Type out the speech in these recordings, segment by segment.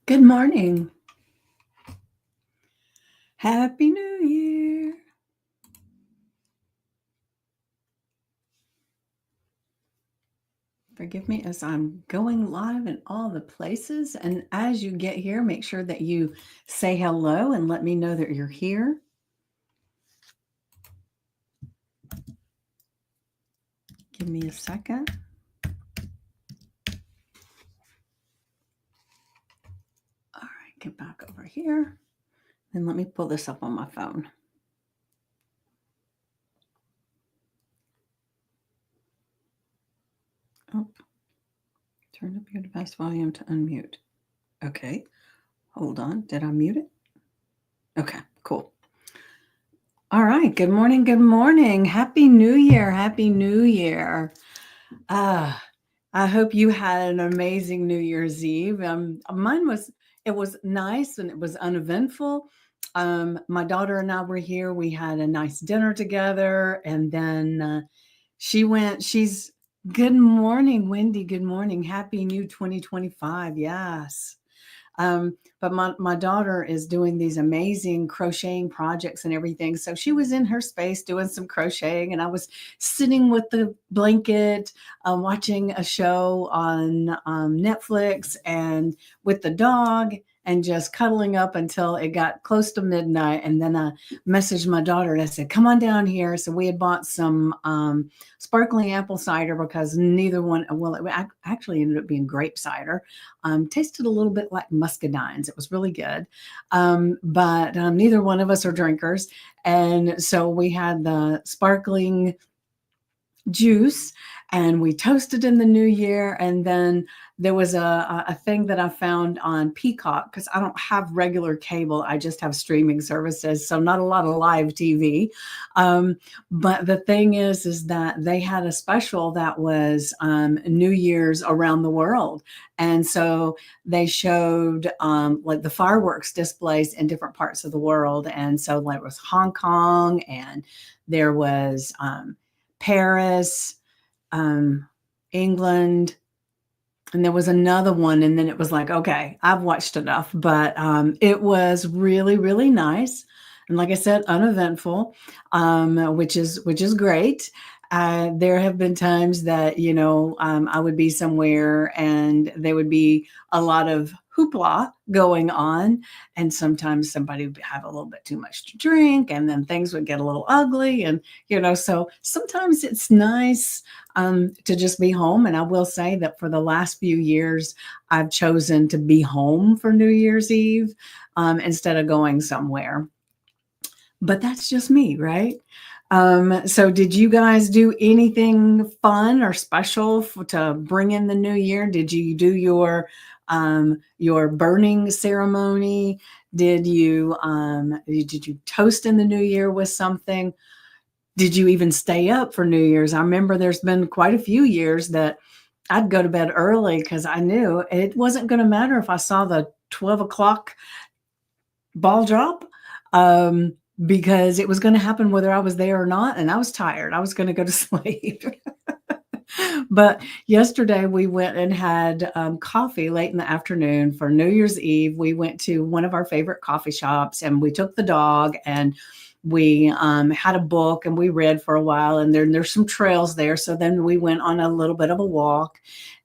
Good morning. Happy New Year. Forgive me as I'm going live in all the places. And as you get here, make sure that you say hello and let me know that you're here. Give me a second. All right, get back over here. And let me pull this up on my phone. Oh, turn up your device volume to unmute. Okay, hold on. Did I mute it? Okay, cool. All right, good morning. Good morning. Happy New Year. Happy New Year. I hope you had an amazing New Year's Eve. It was nice and it was uneventful. My daughter and I were here. We had a nice dinner together, and then she's, good morning, Wendy. Good morning. Happy new 2025. Yes. But my daughter is doing these amazing crocheting projects and everything. So she was in her space doing some crocheting, and I was sitting with the blanket, watching a show on Netflix and with the dog and just cuddling up until it got close to midnight. And then I messaged my daughter and I said, come on down here. So we had bought some sparkling apple cider because neither one, well, it actually ended up being grape cider. Tasted a little bit like muscadines. It was really good. But neither one of us are drinkers. And so we had the sparkling juice and we toasted in the new year. And then there was a thing that I found on Peacock because I don't have regular cable. I just have streaming services. So not a lot of live TV. But the thing is that they had a special that was New Year's around the world. And so they showed like the fireworks displays in different parts of the world. And so like it was Hong Kong, and there was Paris, England, and there was another one. And then it was like, okay, I've watched enough, but it was really, really nice. And like I said, uneventful, which is great. There have been times that, I would be somewhere and there would be a lot of hoopla going on. And sometimes somebody would have a little bit too much to drink, and then things would get a little ugly. And, so sometimes it's nice to just be home. And I will say that for the last few years, I've chosen to be home for New Year's Eve instead of going somewhere. But that's just me, right? So did you guys do anything fun or special to bring in the new year? Did you do your burning ceremony? Did you toast in the new year with something? Did you even stay up for New Year's? I remember there's been quite a few years that I'd go to bed early because I knew it wasn't going to matter if I saw the 12 o'clock ball drop. Because it was going to happen whether I was there or not. And I was tired. I was going to go to sleep. But yesterday we went and had coffee late in the afternoon for New Year's Eve. We went to one of our favorite coffee shops and we took the dog, and we had a book and we read for a while, and there's some trails there. So then we went on a little bit of a walk.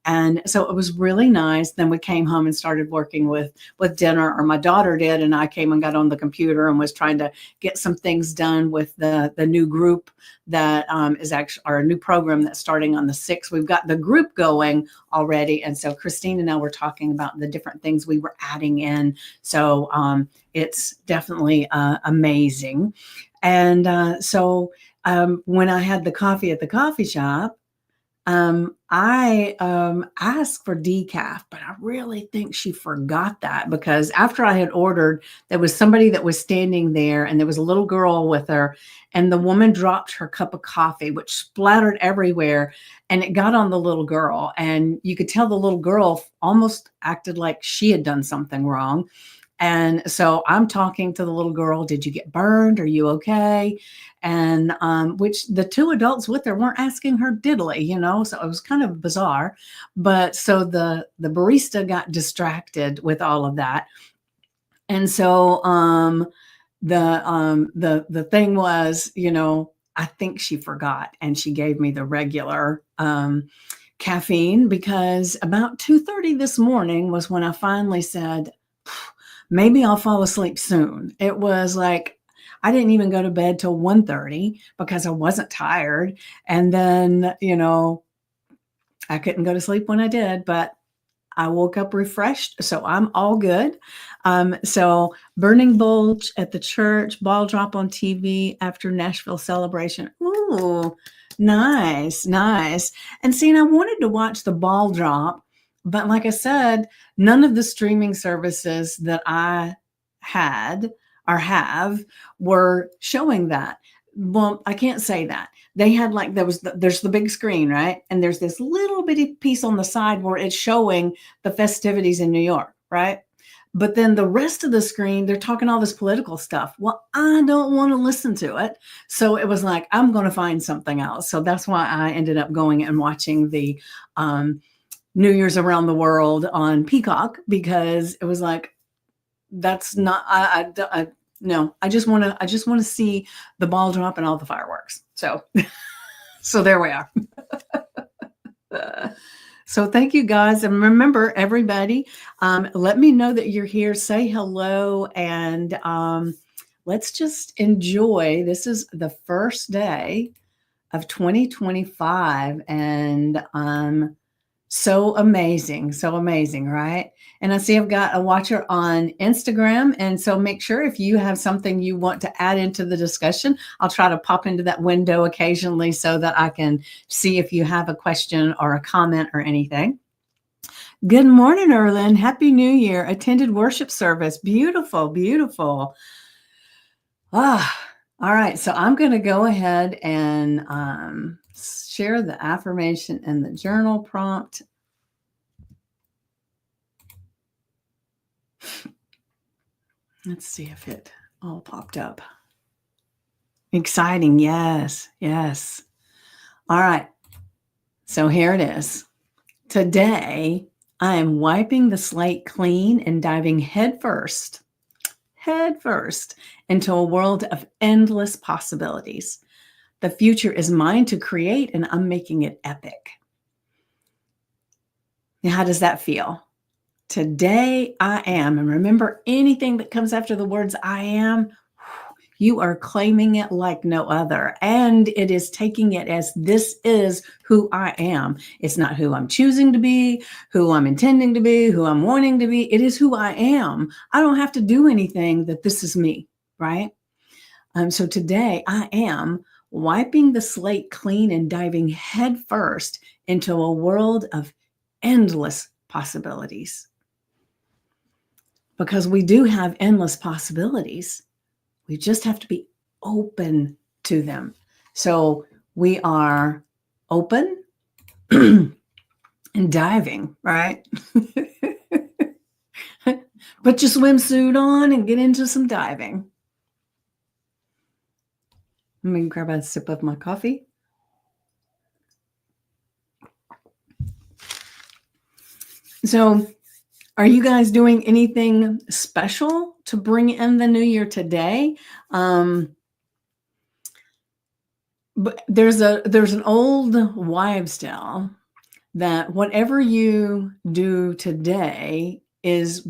And so it was really nice. Then we came home and started working with dinner, or my daughter did, and I came and got on the computer and was trying to get some things done with the new group that is actually our new program that's starting on the 6th. We've got the group going already. And so Christine and I were talking about the different things we were adding in. So it's definitely amazing. And so when I had the coffee at the coffee shop, I asked for decaf, but I really think she forgot that, because after I had ordered, there was somebody that was standing there and there was a little girl with her, and the woman dropped her cup of coffee, which splattered everywhere, and it got on the little girl. And you could tell the little girl almost acted like she had done something wrong. And so I'm talking to the little girl, did you get burned? Are you okay? And which the two adults with her weren't asking her diddly, so it was kind of bizarre. But so the barista got distracted with all of that. And so the thing was, I think she forgot and she gave me the regular caffeine, because about 2:30 this morning was when I finally said, maybe I'll fall asleep soon. It was like I didn't even go to bed till 1:30 because I wasn't tired. And then, I couldn't go to sleep when I did, but I woke up refreshed, so I'm all good. So burning bulge at the church, ball drop on TV after Nashville celebration. Ooh, nice, nice. And seeing, I wanted to watch the ball drop, but like I said, none of the streaming services that I had or have were showing that. Well, I can't say that. They had like, there's the big screen, right? And there's this little bitty piece on the side where it's showing the festivities in New York, right? But then the rest of the screen, they're talking all this political stuff. Well, I don't want to listen to it. So it was like, I'm going to find something else. So that's why I ended up going and watching the New Year's Around the World on Peacock, because it was like, that's not, no, I just want to see the ball drop and all the fireworks. So, so there we are. So thank you guys. And remember, everybody, let me know that you're here. Say hello, and let's just enjoy. This is the first day of 2025, and so amazing, right? And I see I've got a watcher on Instagram. And so make sure, if you have something you want to add into the discussion, I'll try to pop into that window occasionally so that I can see if you have a question or a comment or anything. Good morning, Erlyn. Happy New Year. Attended worship service. Beautiful, beautiful. All right. So I'm going to go ahead and share the affirmation and the journal prompt. Let's see if it all popped up. Exciting. Yes. Yes. All right. So here it is. Today, I am wiping the slate clean and diving headfirst into a world of endless possibilities. The future is mine to create, and I'm making it epic. Now, how does that feel? Today I am, and remember, anything that comes after the words I am, you are claiming it like no other. And it is taking it as, this is who I am. It's not who I'm choosing to be, who I'm intending to be, who I'm wanting to be. It is who I am. I don't have to do anything, that this is me, right? So today I am wiping the slate clean and diving headfirst into a world of endless possibilities. Because we do have endless possibilities. We just have to be open to them. So we are open and diving, right? Put your swimsuit on and get into some diving. Let me grab a sip of my coffee. So, are you guys doing anything special to bring in the new year today? But there's an old wives' tale that whatever you do today is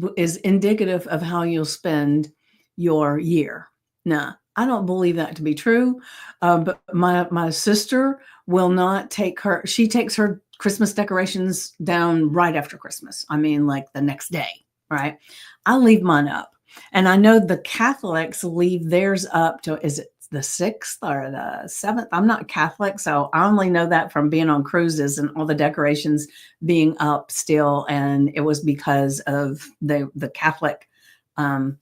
indicative of how you'll spend your year. Now, I don't believe that to be true, but my sister will not take her. She takes her Christmas decorations down right after Christmas. I mean, like the next day, right? I leave mine up. And I know the Catholics leave theirs up to, is it the 6th or the 7th? I'm not Catholic, so I only know that from being on cruises and all the decorations being up still. And it was because of the Catholic, I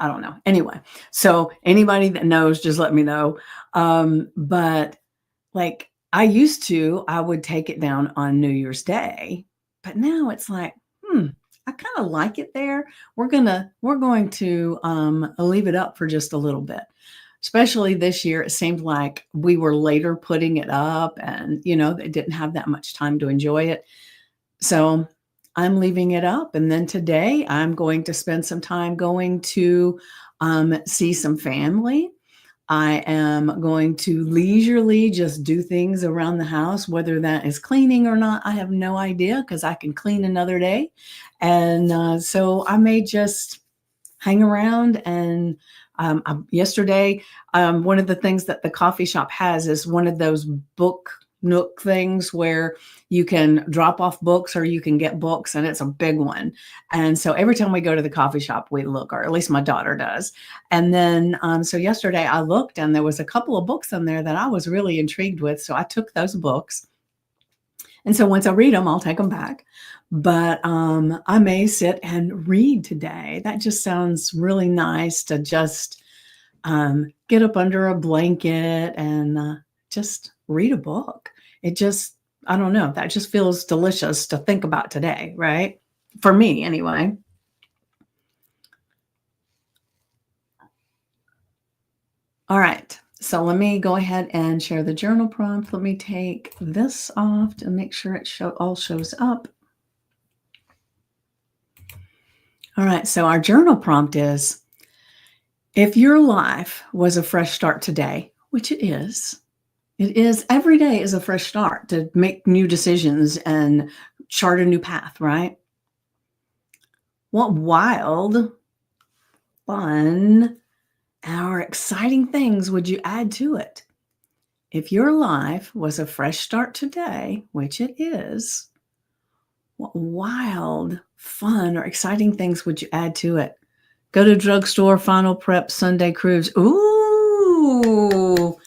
don't know. Anyway, so anybody that knows, just let me know. But like, I would take it down on New Year's Day, but now it's like, I kind of like it there. We're going to leave it up for just a little bit. Especially this year, it seemed like we were later putting it up, and they didn't have that much time to enjoy it. So I'm leaving it up. And then today I'm going to spend some time going to see some family. I am going to leisurely just do things around the house, whether that is cleaning or not. I have no idea because I can clean another day. And so I may just hang around. And yesterday, one of the things that the coffee shop has is one of those book nook things where you can drop off books or you can get books, and it's a big one. And so every time we go to the coffee shop, we look, or at least my daughter does. And then so yesterday I looked, and there was a couple of books in there that I was really intrigued with. So I took those books. And so once I read them, I'll take them back. But I may sit and read today. That just sounds really nice to just get up under a blanket and just read a book. It just, I don't know, that just feels delicious to think about today, right? For me, anyway. All right. So let me go ahead and share the journal prompt. Let me take this off to make sure it all shows up. All right. So our journal prompt is, if your life was a fresh start today, which it is, every day is a fresh start to make new decisions and chart a new path, right? What wild, fun, or exciting things would you add to it? If your life was a fresh start today, which it is, what wild, fun, or exciting things would you add to it? Go to drugstore, final prep, Sunday cruise. Ooh.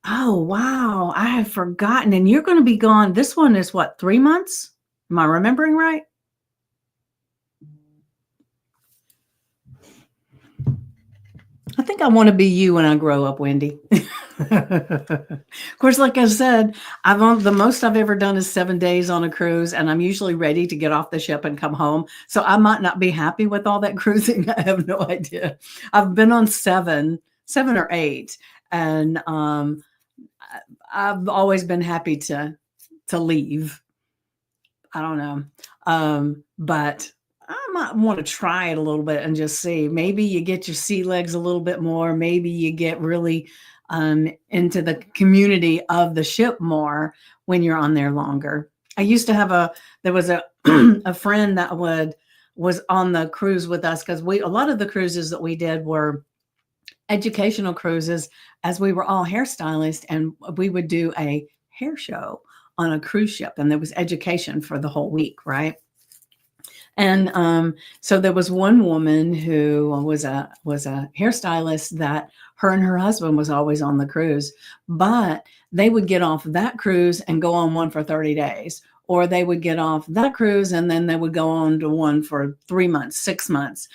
Oh, wow. I have forgotten. And you're going to be gone. This one is what, 3 months? Am I remembering right? I think I want to be you when I grow up, Wendy. Of course, like I said, the most I've ever done is 7 days on a cruise, and I'm usually ready to get off the ship and come home. So I might not be happy with all that cruising. I have no idea. I've been on seven or eight, and I've always been happy to leave. I don't know, but I might want to try it a little bit and just see. Maybe you get your sea legs a little bit more. Maybe you get really into the community of the ship more when you're on there longer. I used to have there was a a friend that was on the cruise with us, because a lot of the cruises that we did were educational cruises, as we were all hairstylists, and we would do a hair show on a cruise ship, and there was education for the whole week, right? And so there was one woman who was a hairstylist that her and her husband was always on the cruise, but they would get off that cruise and go on one for 30 days, or they would get off that cruise and then they would go on to one for 3 months, 6 months.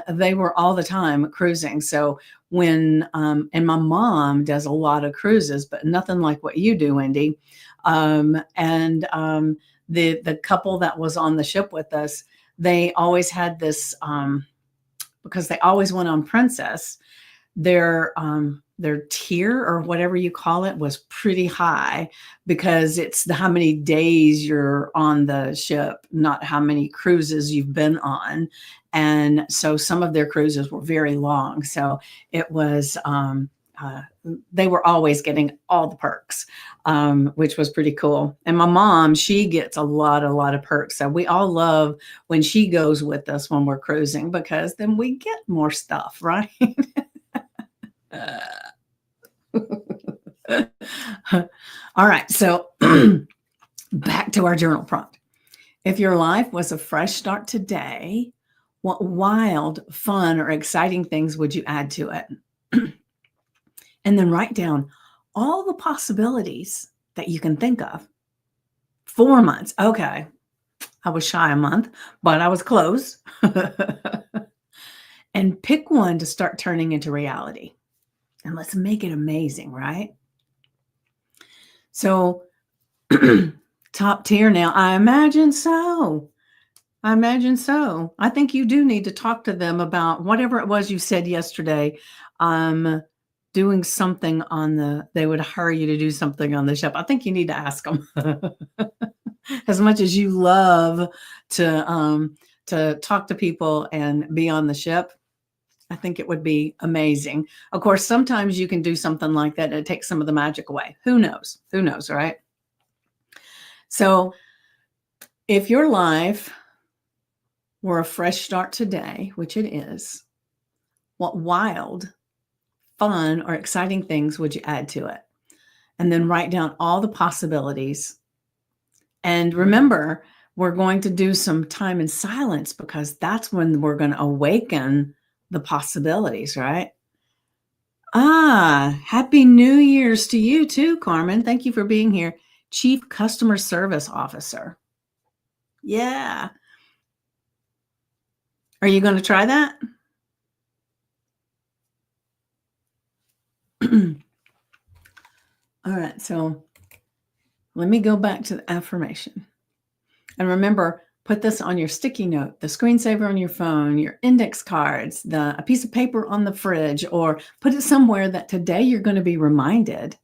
They were all the time cruising. So when and my mom does a lot of cruises, but nothing like what you do, Wendy. The couple that was on the ship with us, they always had this, because they always went on Princess, their tier, or whatever you call it, was pretty high, because it's how many days you're on the ship, not how many cruises you've been on. And so some of their cruises were very long. So it was, they were always getting all the perks, which was pretty cool. And my mom, she gets a lot of perks. So we all love when she goes with us when we're cruising, because then we get more stuff, right? All right. So back to our journal prompt. If your life was a fresh start today, what wild, fun, or exciting things would you add to it? And then write down all the possibilities that you can think of. 4 months. Okay. I was shy a month, but I was close. And pick one to start turning into reality. And let's make it amazing, right? So top tier now, I imagine so. I imagine so. I think you do need to talk to them about whatever it was you said yesterday. Um, doing something on they would hire you to do something on the ship. I think you need to ask them. As much as you love to talk to people and be on the ship, I think it would be amazing. Of course, sometimes you can do something like that and it takes some of the magic away. Who knows? Who knows, right? So if your life were a fresh start today, which it is, what wild, fun, or exciting things would you add to it? And then write down all the possibilities. And remember, we're going to do some time in silence because that's when we're going to awaken the possibilities, right? Happy New Year's to you too, Carmen. Thank you for being here. Chief Customer Service Officer. Yeah. Are you going to try that? All right, so let me go back to the affirmation. And remember, put this on your sticky note, the screensaver on your phone, your index cards, a piece of paper on the fridge, or put it somewhere that today you're going to be reminded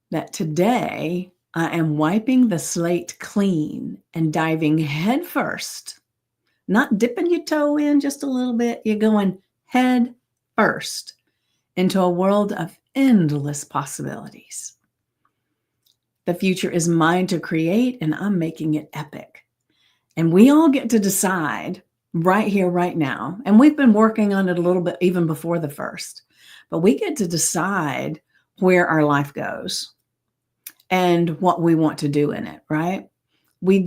that today I am wiping the slate clean and diving head first, not dipping your toe in just a little bit. You're going head first into a world of endless possibilities. The future is mine to create, and I'm making it epic. And we all get to decide right here, right now. And we've been working on it a little bit even before the first, but we get to decide where our life goes and what we want to do in it, right? We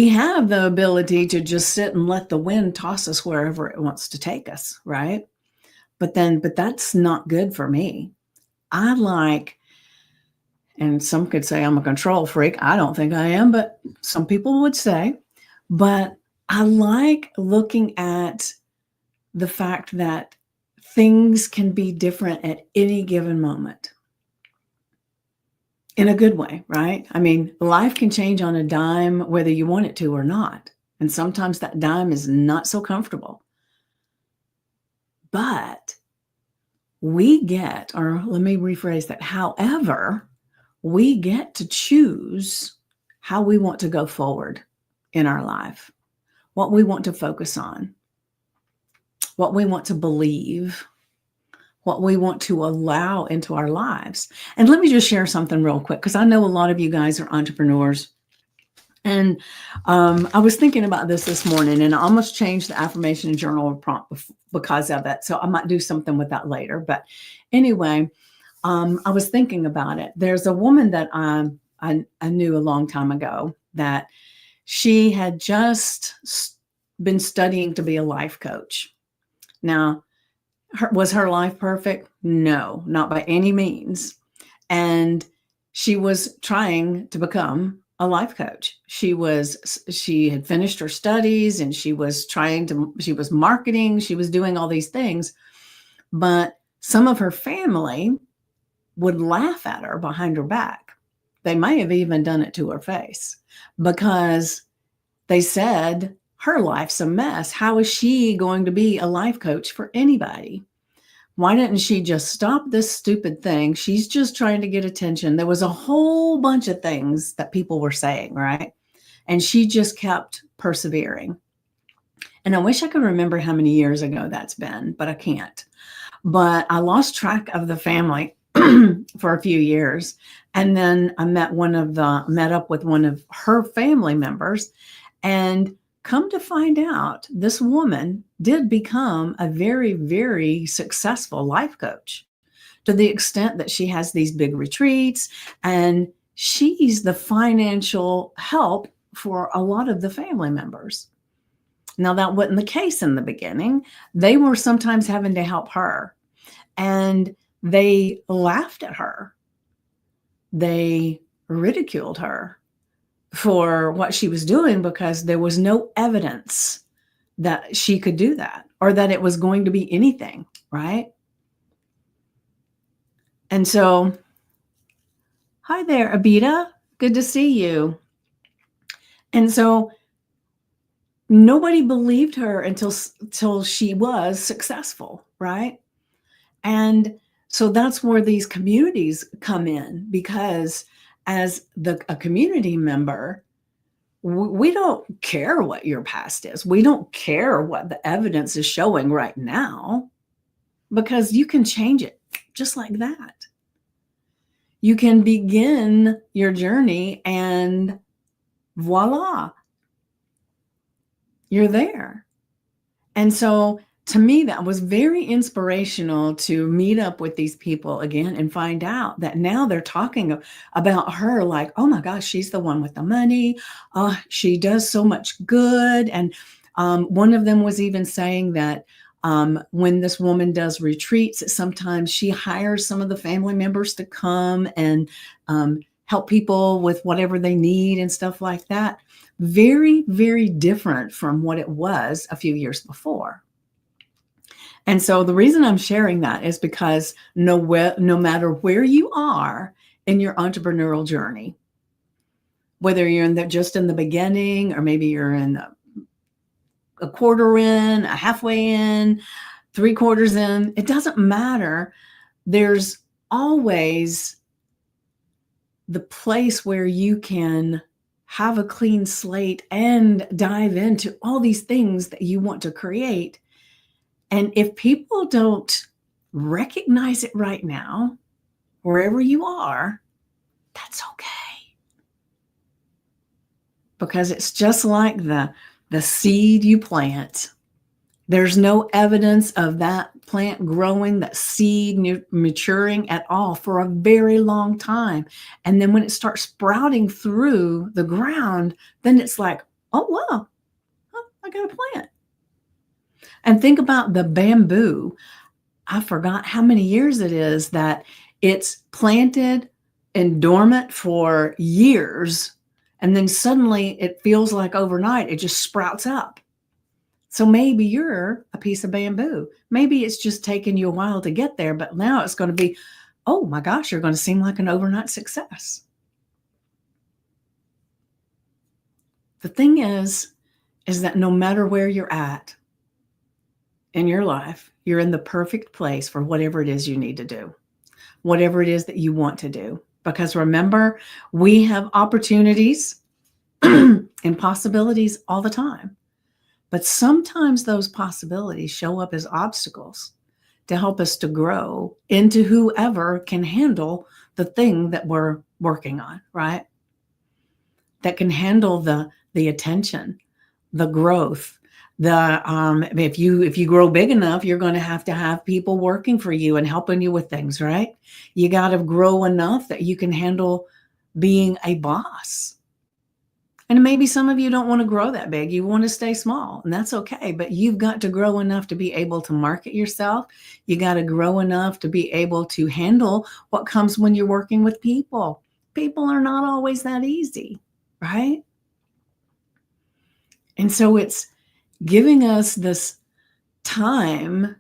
have the ability to just sit and let the wind toss us wherever it wants to take us, right? But that's not good for me. And some could say I'm a control freak. I don't think I am, but some people would say. But I like looking at the fact that things can be different at any given moment in a good way, right? I mean, life can change on a dime whether you want it to or not. And sometimes that dime is not so comfortable. But we get, or let me rephrase that, however, we get to choose how we want to go forward in our life, what we want to focus on, what we want to believe, what we want to allow into our lives. And let me just share something real quick, because I know a lot of you guys are entrepreneurs. And I was thinking about this morning, and I almost changed the affirmation and journal prompt because of it. So I might do something with that later. But anyway, I was thinking about it. There's a woman that I knew a long time ago that she had just been studying to be a life coach. Now, was her life perfect? No, not by any means. And she was trying to become a life coach. She had finished her studies and she was marketing, she was doing all these things, but some of her family would laugh at her behind her back. They may have even done it to her face because they said, her life's a mess. How is she going to be a life coach for anybody? Why didn't she just stop this stupid thing? She's just trying to get attention. There was a whole bunch of things that people were saying, right? And she just kept persevering. And I wish I could remember how many years ago that's been, but I can't. But I lost track of the family for a few years. And then I met up with one of her family members, and come to find out, this woman did become a very, very successful life coach, to the extent that she has these big retreats and she's the financial help for a lot of the family members. Now, that wasn't the case in the beginning. They were sometimes having to help her, and they laughed at her. They ridiculed her for what she was doing because there was no evidence that she could do that or that it was going to be anything, right? And so, hi there, Abita. Good to see you. And so nobody believed her until she was successful, right? And so that's where these communities come in, because as a community member, we don't care what your past is. We don't care what the evidence is showing right now, because you can change it just like that. You can begin your journey and voila, you're there. And so to me, that was very inspirational to meet up with these people again and find out that now they're talking about her like, oh my gosh, she's the one with the money. She does so much good. And one of them was even saying that when this woman does retreats, sometimes she hires some of the family members to come and help people with whatever they need and stuff like that. Very, very different from what it was a few years before. And so the reason I'm sharing that is because no matter where you are in your entrepreneurial journey, whether you're just in the beginning, or maybe you're in a quarter in, a halfway in, 3/4 in, it doesn't matter. There's always the place where you can have a clean slate and dive into all these things that you want to create. And if people don't recognize it right now, wherever you are, that's okay. Because it's just like the seed you plant. There's no evidence of that plant growing, that seed maturing at all for a very long time. And then when it starts sprouting through the ground, then it's like, oh, wow, I got a plant. And think about the bamboo. I forgot how many years it is that it's planted and dormant for years. And then suddenly it feels like overnight, it just sprouts up. So maybe you're a piece of bamboo. Maybe it's just taken you a while to get there, but now it's going to be, oh my gosh, you're going to seem like an overnight success. The thing is that no matter where you're at in your life, you're in the perfect place for whatever it is you need to do, whatever it is that you want to do. Because remember, we have opportunities and possibilities all the time. But sometimes those possibilities show up as obstacles to help us to grow into whoever can handle the thing that we're working on, right? That can handle the attention, the growth, if you grow big enough, you're going to have people working for you and helping you with things, right? You got to grow enough that you can handle being a boss. And maybe some of you don't want to grow that big. You want to stay small, and that's okay. But you've got to grow enough to be able to market yourself. You got to grow enough to be able to handle what comes when you're working with people. People are not always that easy, right? And so it's giving us this time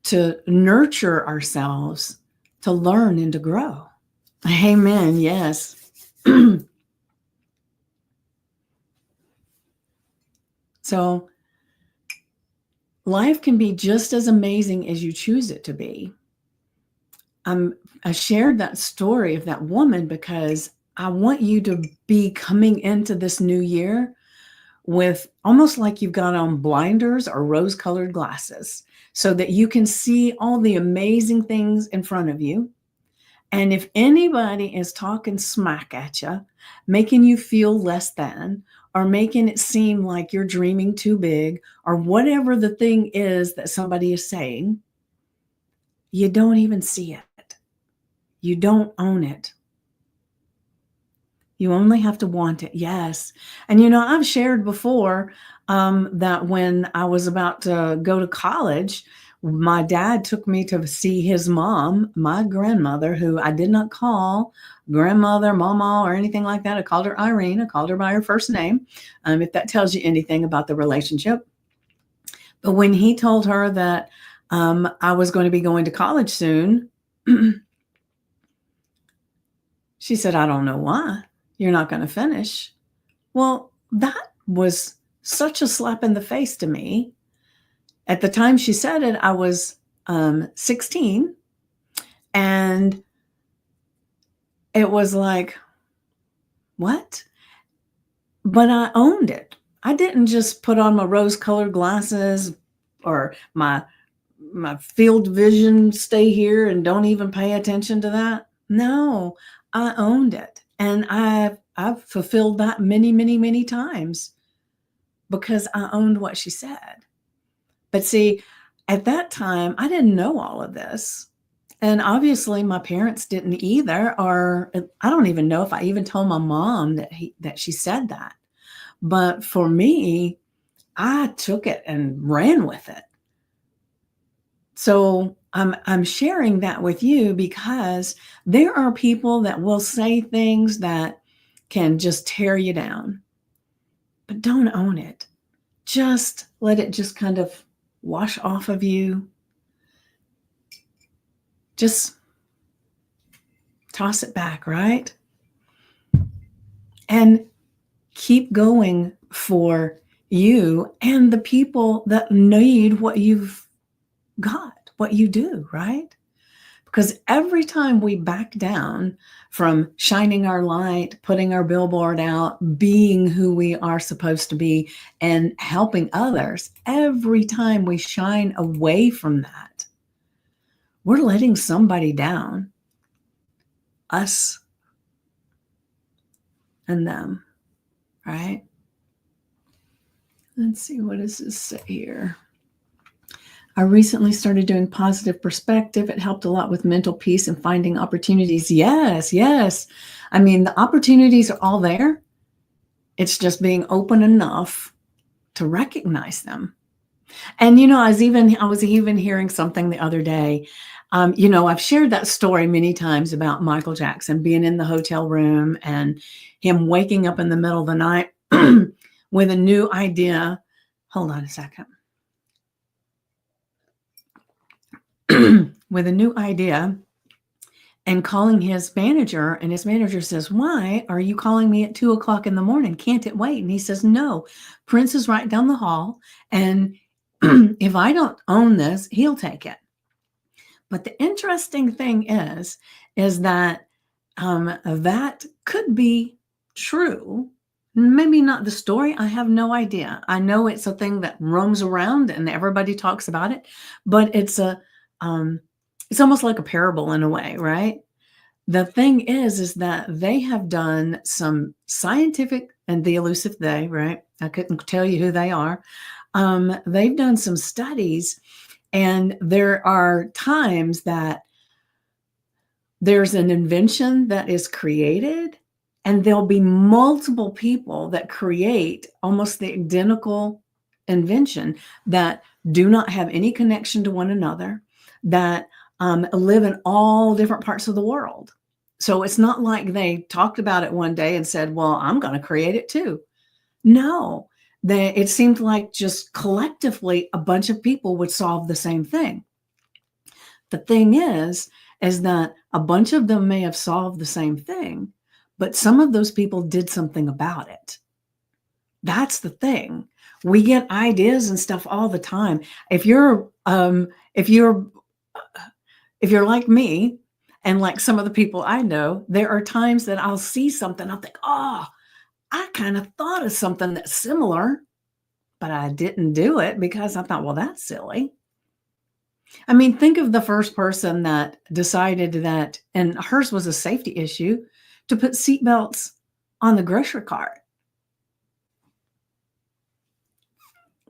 to nurture ourselves, to learn and to grow. Amen. Yes. So life can be just as amazing as you choose it to be. I shared that story of that woman because I want you to be coming into this new year with almost like you've got on blinders or rose-colored glasses so that you can see all the amazing things in front of you. And if anybody is talking smack at you, making you feel less than, or making it seem like you're dreaming too big, or whatever the thing is that somebody is saying, you don't even see it. You don't own it. You only have to want it. Yes. And, I've shared before that when I was about to go to college, my dad took me to see his mom, my grandmother, who I did not call grandmother, mama, or anything like that. I called her Irene. I called her by her first name, if that tells you anything about the relationship. But when he told her that I was going to be going to college soon, she said, I don't know why. You're not going to finish. Well, that was such a slap in the face to me. At the time she said it, I was 16, and it was like, what? But I owned it. I didn't just put on my rose-colored glasses or my field vision, stay here and don't even pay attention to that. No, I owned it. And I've fulfilled that many, many, many times because I owned what she said. But see, at that time, I didn't know all of this. And obviously my parents didn't either, or I don't even know if I even told my mom that she said that. But for me, I took it and ran with it. So I'm sharing that with you because there are people that will say things that can just tear you down, but don't own it. Just let it just kind of wash off of you. Just toss it back, right? And keep going for you and the people that need what you've got, what you do, right? Because every time we back down from shining our light, putting our billboard out, being who we are supposed to be, and helping others, every time we shine away from that, we're letting somebody down, us and them, right? Let's see, what does this say here? I recently started doing positive perspective. It helped a lot with mental peace and finding opportunities. Yes, yes. I mean, the opportunities are all there. It's just being open enough to recognize them. And I was even hearing something the other day. I've shared that story many times about Michael Jackson being in the hotel room and him waking up in the middle of the night with a new idea. Hold on a second. With a new idea and calling his manager, and his manager says, "Why are you calling me at 2:00 in the morning? Can't it wait?" And he says, "No, Prince is right down the hall, and if I don't own this, he'll take it." But the interesting thing is that that could be true. Maybe not the story. I have no idea. I know it's a thing that roams around and everybody talks about it, but it's almost like a parable in a way, right? The thing is that they have done some scientific, and the elusive they, right? I couldn't tell you who they are. They've done some studies, and there are times that there's an invention that is created, and there'll be multiple people that create almost the identical invention that do not have any connection to one another, that live in all different parts of the world. So it's not like they talked about it one day and said, "Well, I'm going to create it too." No, it seemed like just collectively a bunch of people would solve the same thing. The thing is that a bunch of them may have solved the same thing, but some of those people did something about it. That's the thing. We get ideas and stuff all the time. If you're like me and like some of the people I know, there are times that I'll see something, I'll think, "Oh, I kind of thought of something that's similar, but I didn't do it because I thought, well, that's silly." I mean, think of the first person that decided that, and hers was a safety issue, to put seatbelts on the grocery cart.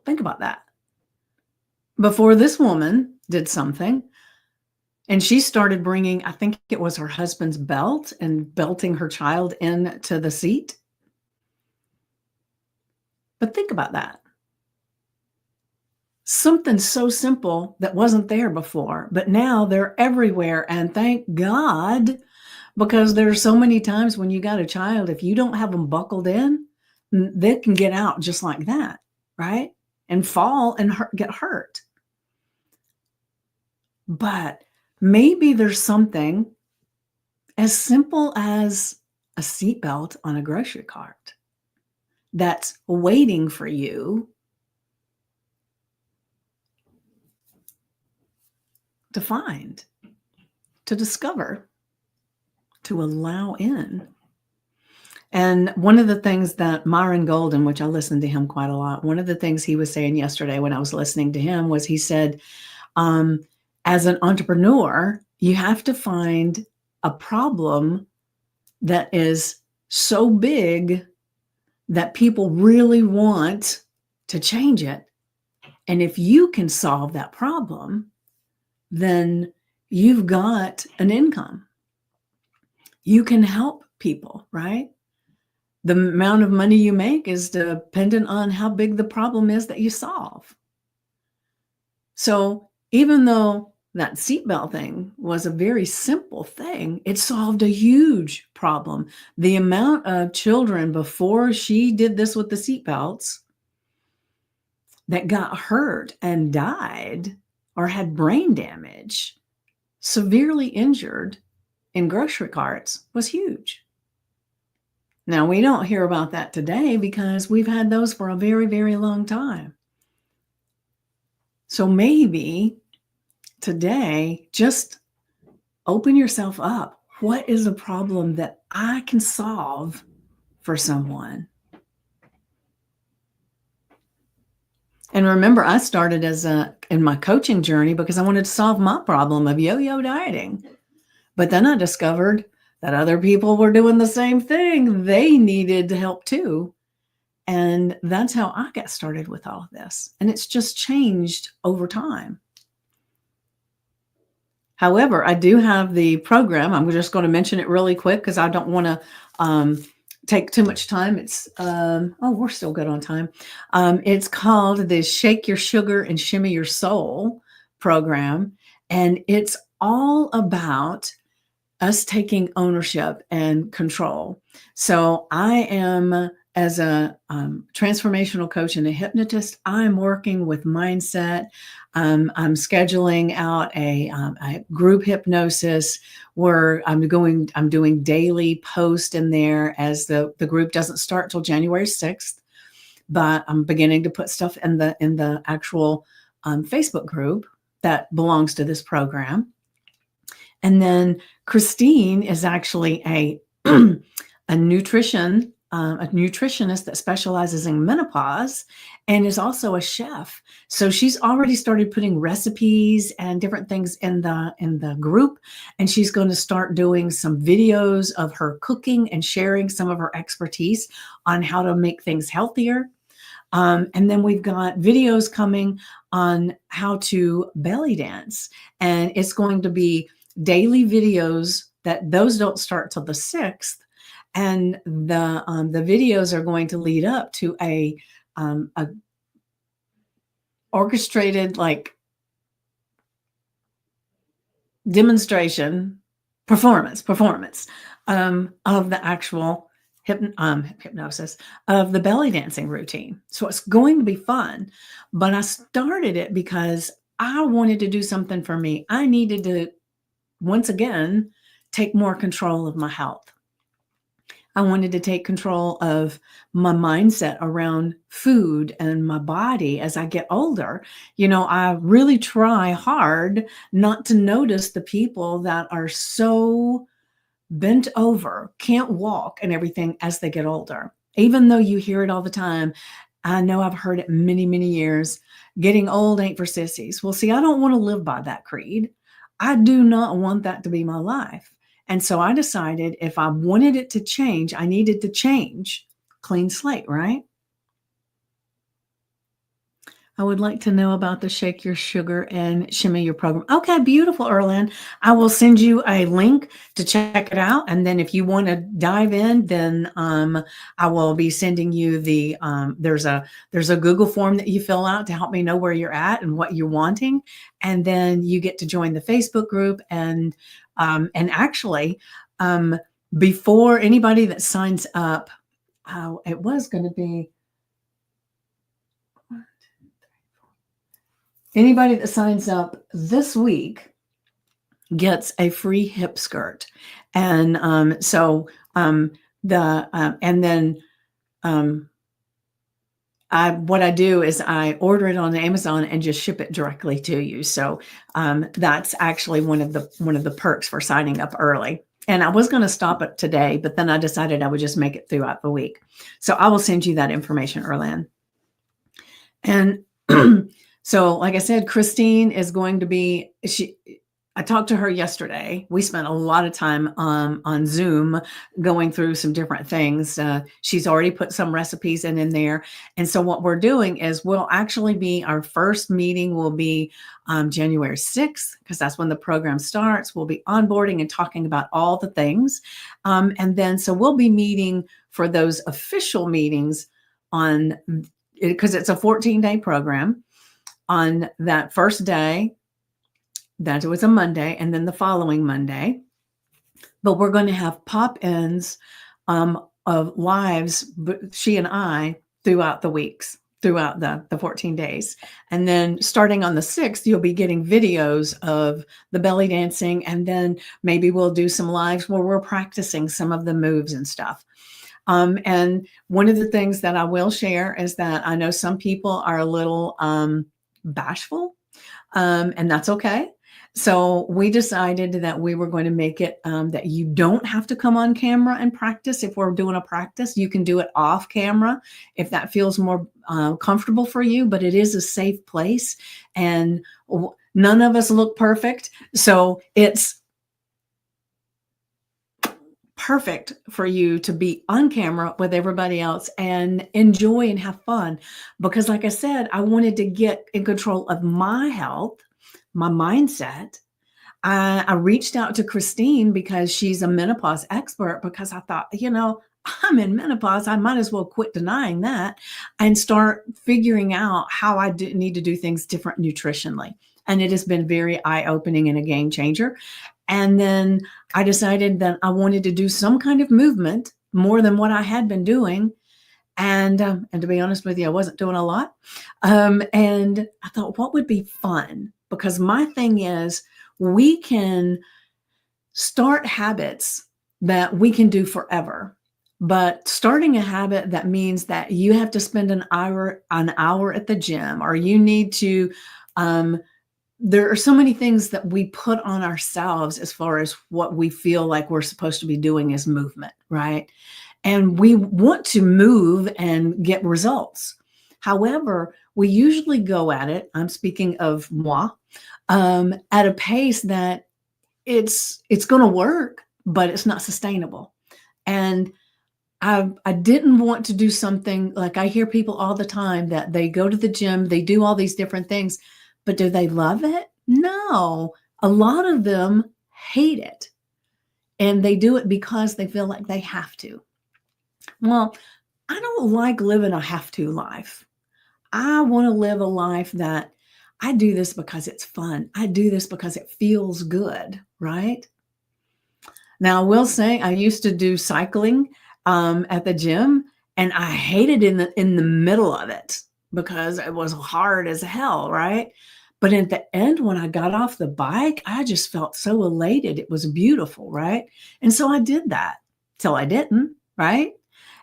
Think about that. Before this woman did something, and she started bringing, I think it was her husband's belt and belting her child into the seat. But think about that. Something so simple that wasn't there before, but now they're everywhere. And thank God, because there's so many times when you got a child, if you don't have them buckled in, they can get out just like that, right? And fall and get hurt. But maybe there's something as simple as a seatbelt on a grocery cart that's waiting for you to find, to discover, to allow in. And one of the things that Myron Golden, which I listened to him quite a lot, one of the things he was saying yesterday when I was listening to him was he said, as an entrepreneur, you have to find a problem that is so big that people really want to change it. And if you can solve that problem, then you've got an income. You can help people, right? The amount of money you make is dependent on how big the problem is that you solve. So even though that seatbelt thing was a very simple thing, it solved a huge problem. The amount of children before she did this with the seatbelts that got hurt and died or had brain damage, severely injured in grocery carts was huge. Now, we don't hear about that today because we've had those for a very, very long time. So maybe today, just open yourself up. What is a problem that I can solve for someone? And remember, I started in my coaching journey because I wanted to solve my problem of yo-yo dieting. But then I discovered that other people were doing the same thing. They needed help too. And that's how I got started with all of this. And it's just changed over time. However, I do have the program. I'm just going to mention it really quick because I don't want to take too much time. It's, we're still good on time. It's called the Shake Your Sugar and Shimmy Your Soul program. And it's all about us taking ownership and control. So I am, as a transformational coach and a hypnotist, I'm working with mindset. I'm scheduling out a group hypnosis where I'm doing daily post in there as the group doesn't start till January 6th, but I'm beginning to put stuff in the actual Facebook group that belongs to this program. And then Christine is actually a nutritionist that specializes in menopause and is also a chef. So she's already started putting recipes and different things in the group, and she's going to start doing some videos of her cooking and sharing some of her expertise on how to make things healthier. And then we've got videos coming on how to belly dance, and it's going to be daily videos that those don't start till the 6th. And the videos are going to lead up to a orchestrated like demonstration performance of the actual hypnosis of the belly dancing routine. So it's going to be fun, but I started it because I wanted to do something for me. I needed to, once again, take more control of my health. I wanted to take control of my mindset around food and my body as I get older. You know, I really try hard not to notice the people that are so bent over, can't walk and everything as they get older. Even though you hear it all the time, I know I've heard it many, many years. Getting old ain't for sissies. Well, see, I don't want to live by that creed. I do not want that to be my life. And so I decided if I wanted it to change, I needed to change. Clean slate, right? I would like to know about the Shake Your Sugar and Shimmy Your program. Okay, beautiful, Erland. I will send you a link to check it out. And then if you want to dive in, then I will be sending you the, there's a Google form that you fill out to help me know where you're at and what you're wanting. And then you get to join the Facebook group. And actually, before anybody that signs up, it was going to be, anybody that signs up this week gets a free hip skirt. And and then what I do is I order it on Amazon and just ship it directly to you. So that's actually one of the perks for signing up early. And I was going to stop it today, but then I decided I would just make it throughout the week. So I will send you that information, Erlan. And so, like I said, Christine is going to be, I talked to her yesterday. We spent a lot of time on Zoom going through some different things. She's already put some recipes in there. And so what we're doing is our first meeting will be January 6th, because that's when the program starts. We'll be onboarding and talking about all the things. And then, so we'll be meeting for those official meetings because it's a 14-day program. On that first day, that was a Monday, and then the following Monday. But we're going to have pop-ins of lives, she and I, throughout the weeks, throughout the 14 days. And then starting on the 6th, you'll be getting videos of the belly dancing, and then maybe we'll do some lives where we're practicing some of the moves and stuff. And one of the things that I will share is that I know some people are a little bashful, and that's okay. So we decided that we were going to make it that you don't have to come on camera and practice. If we're doing a practice, you can do it off camera if that feels more comfortable for you, but it is a safe place, and none of us look perfect. So it's perfect for you to be on camera with everybody else and enjoy and have fun. Because like I said, I wanted to get in control of my health, my mindset. I reached out to Christine because she's a menopause expert, because I thought, I'm in menopause. I might as well quit denying that and start figuring out how I need to do things different nutritionally. And it has been very eye-opening and a game changer. And then I decided that I wanted to do some kind of movement more than what I had been doing. And to be honest with you, I wasn't doing a lot. And I thought, what would be fun? Because my thing is, we can start habits that we can do forever. But starting a habit that means that you have to spend an hour at the gym, or you need to, there are so many things that we put on ourselves as far as what we feel like we're supposed to be doing as movement, right? And we want to move and get results. However, we usually go at it, I'm speaking of moi, at a pace that it's going to work, but it's not sustainable. And I didn't want to do something like, I hear people all the time that they go to the gym, they do all these different things, but do they love it? No. A lot of them hate it, and they do it because they feel like they have to. Well, I don't like living a have to life. I want to live a life that I do this because it's fun. I do this because it feels good, right? Now, I will say I used to do cycling at the gym, and I hated in the middle of it because it was hard as hell, right? But at the end, when I got off the bike, I just felt so elated. It was beautiful, right? And so I did that till I didn't, right?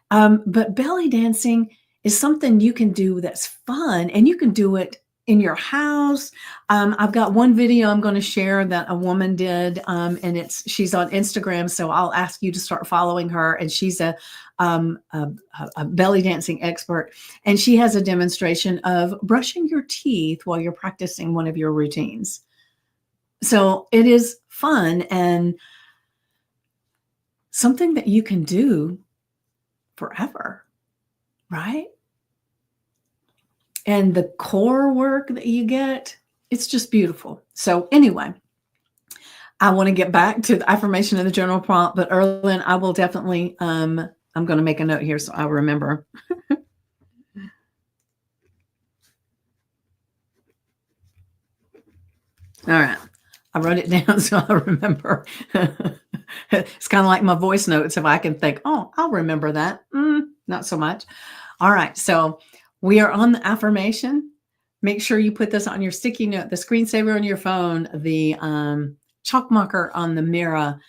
But belly dancing is something you can do that's fun, and you can do it in your house. I've got one video I'm going to share that a woman did, and she's on Instagram, so I'll ask you to start following her. And she's a belly dancing expert, and she has a demonstration of brushing your teeth while you're practicing one of your routines. So it is fun and something that you can do forever, right? And the core work that you get, it's just beautiful. So anyway, I want to get back to the affirmation of the general prompt, but Erlen, I will definitely, I'm going to make a note here so I'll remember. All right. I wrote it down so I remember. It's kind of like my voice notes. If I can think, oh, I'll remember that. Not so much. All right. So we are on the affirmation. Make sure you put this on your sticky note, the screensaver on your phone, the chalk marker on the mirror.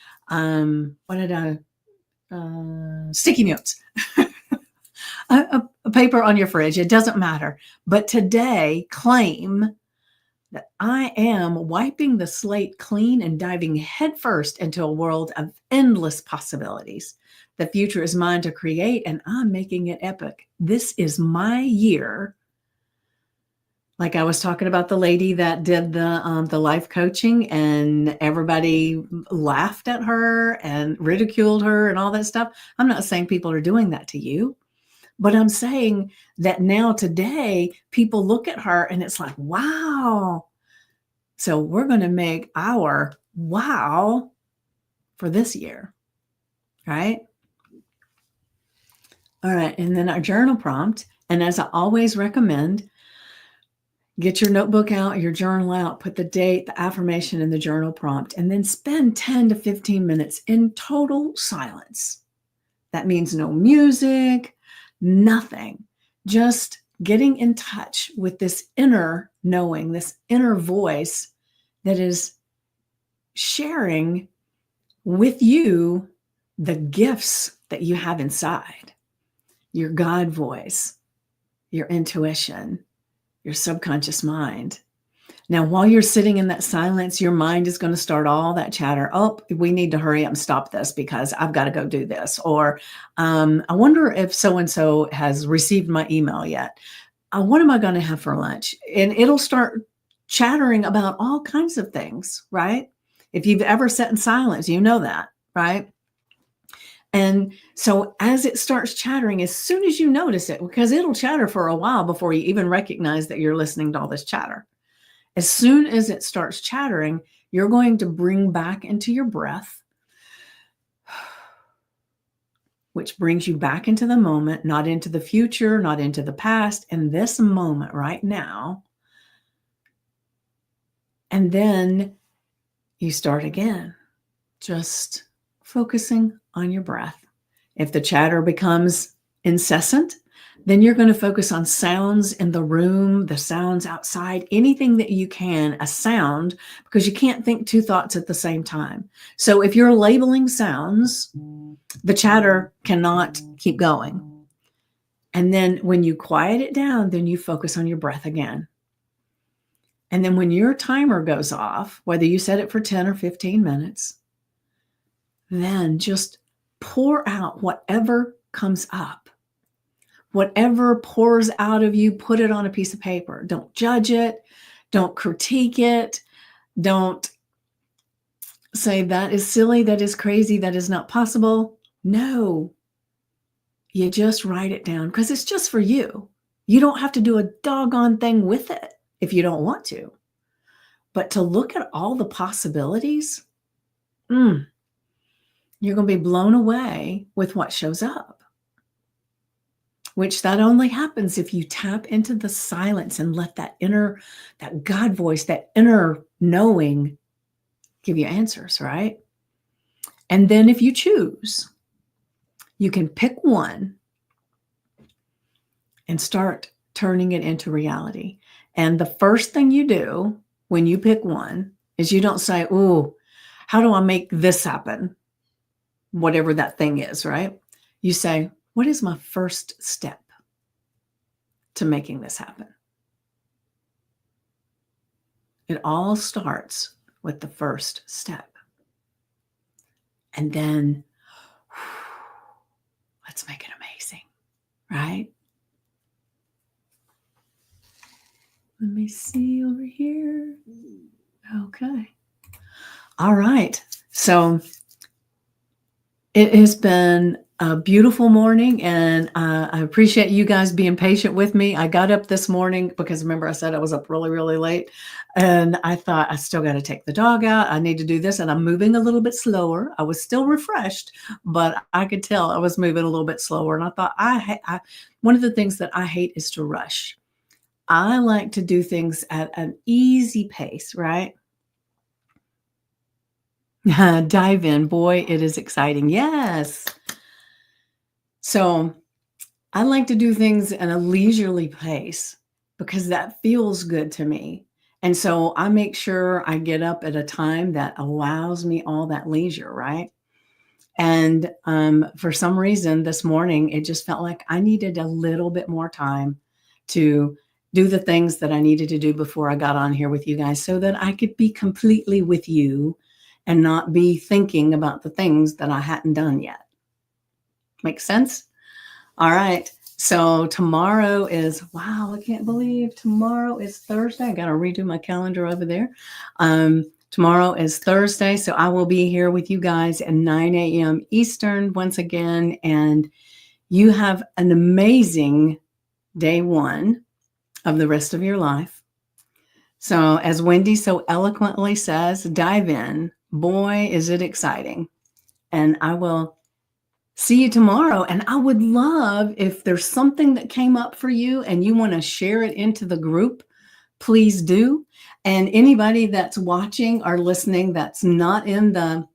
Sticky notes. paper on your fridge. It doesn't matter. But today, claim that I am wiping the slate clean and diving headfirst into a world of endless possibilities. The future is mine to create, and I'm making it epic. This is my year. Like I was talking about the lady that did the life coaching, and everybody laughed at her and ridiculed her and all that stuff. I'm not saying people are doing that to you, but I'm saying that now today people look at her and it's like, wow. So we're going to make our wow for this year, right? All right. And then our journal prompt. And as I always recommend, get your notebook out, your journal out, put the date, the affirmation, and the journal prompt, and then spend 10 to 15 minutes in total silence. That means no music, nothing. Just getting in touch with this inner knowing, this inner voice that is sharing with you the gifts that you have inside, your God voice, your intuition, your subconscious mind. Now, while you're sitting in that silence, your mind is going to start all that chatter. Oh, we need to hurry up and stop this because I've got to go do this. Or I wonder if so-and-so has received my email yet. What am I going to have for lunch? And it'll start chattering about all kinds of things, right? If you've ever sat in silence, you know that, right? And so as it starts chattering, as soon as you notice it, because it'll chatter for a while before you even recognize that you're listening to all this chatter. As soon as it starts chattering, you're going to bring back into your breath, which brings you back into the moment, not into the future, not into the past, in this moment right now. And then you start again, just focusing on your breath. If the chatter becomes incessant, then you're going to focus on sounds in the room, the sounds outside, anything that you can, a sound, because you can't think two thoughts at the same time. So if you're labeling sounds, the chatter cannot keep going. And then when you quiet it down, then you focus on your breath again. And then when your timer goes off, whether you set it for 10 or 15 minutes, then just pour out whatever comes up. Whatever pours out of you, put it on a piece of paper. Don't judge it. Don't critique it. Don't say that is silly, that is crazy, that is not possible. No. You just write it down because it's just for you. You don't have to do a doggone thing with it if you don't want to. But to look at all the possibilities, you're going to be blown away with what shows up. Which that only happens if you tap into the silence and let that God voice, that inner knowing give you answers, right? And then if you choose, you can pick one and start turning it into reality. And the first thing you do when you pick one is you don't say, oh, how do I make this happen? Whatever that thing is, right? You say, what is my first step to making this happen? It all starts with the first step. And then let's make it amazing, right? Let me see over here. Okay. All right. So it has been a beautiful morning, and I appreciate you guys being patient with me. I got up this morning because remember I said I was up really, really late, and I thought I still got to take the dog out. I need to do this, and I'm moving a little bit slower. I was still refreshed, but I could tell I was moving a little bit slower. And I thought one of the things that I hate is to rush. I like to do things at an easy pace, right? Dive in. Boy, it is exciting. Yes. So I like to do things at a leisurely pace because that feels good to me. And so I make sure I get up at a time that allows me all that leisure, right? And for some reason this morning, it just felt like I needed a little bit more time to do the things that I needed to do before I got on here with you guys so that I could be completely with you and not be thinking about the things that I hadn't done yet. Make sense? All right. So tomorrow is, wow, I can't believe tomorrow is Thursday. I got to redo my calendar over there. Tomorrow is Thursday. So I will be here with you guys at 9 a.m. Eastern once again. And you have an amazing day one of the rest of your life. So as Wendy so eloquently says, dive in. Boy, is it exciting. And I will see you tomorrow. And I would love if there's something that came up for you and you want to share it into the group, please do. And anybody that's watching or listening that's not in the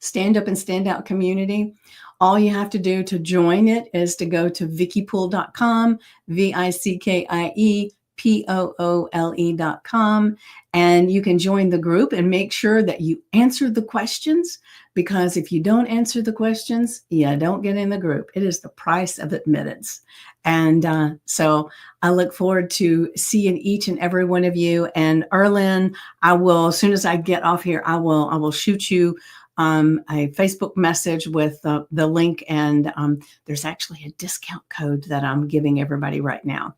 Stand Up and Stand Out community, all you have to do to join it is to go to vickypoole.com, VICKIEPOOLE.com, and you can join the group and make sure that you answer the questions, because if you don't answer the questions, you don't get in the group. It is the price of admittance. And so I look forward to seeing each and every one of you. And Erlyn, I will, as soon as I get off here, I will shoot you a Facebook message with the link, and there's actually a discount code that I'm giving everybody right now.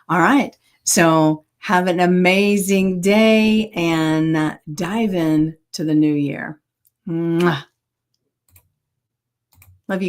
All right, so have an amazing day and dive in to the new year. Mwah. Love you guys.